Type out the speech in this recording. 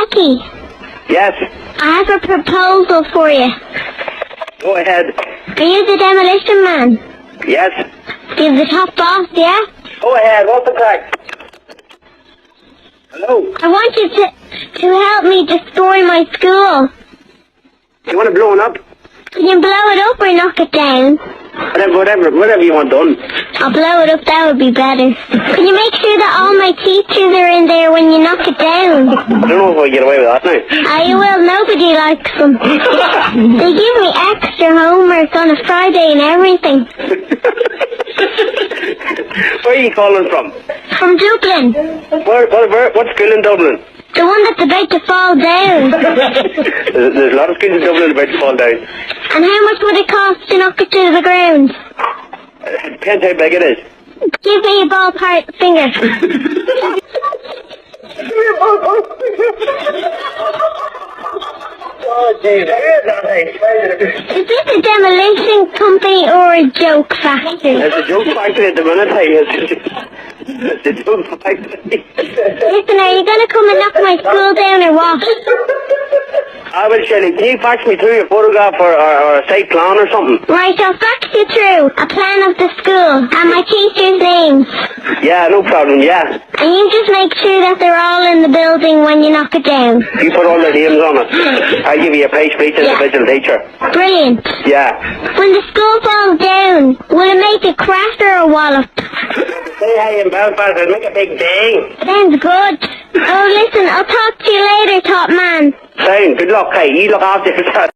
Becky. Yes. I have a proposal for you. Go ahead. Are you the demolition man? Yes. You're the top boss, yeah? Go ahead. What's the crack? Hello. I want you to help me destroy my school. You want to blow it up? Can you blow it up or knock it down? Whatever you want done. I'll blow it up, that would be better. Can you make sure that all my teachers are in there when you knock it down? I don't know if I get away with that now. I will, nobody likes them. They give me extra homework on a Friday and everything. Where are you calling from? From Dublin. What school in Dublin? The one that's about to fall down. There's a lot of schools in Dublin about to fall down. And how much would it cost to knock it to the ground? It depends how big it is. Give me a ballpark finger. Oh, jeez. Is this a demolition company or a joke factory? It's a joke factory at the minute, hey. It's a joke factory. Listen, are you going to come and knock my school down or what? I will, Shelley. Can you fax me through a photograph or a site plan or something? Right, I'll fax you through a plan of the school and my teachers' names. Yeah, no problem, yeah. And you just make sure that they're all in the building when you knock it down. You put all their names on it. I'll give you a price for each individual teacher. Brilliant. Yeah. When the school falls down, will it make a crash or a wallop? Say hi in Belfast and make a big bang. Sounds good. Oh, listen, I'll talk to you later, top man. Sound, good luck, hey. You look after yourself.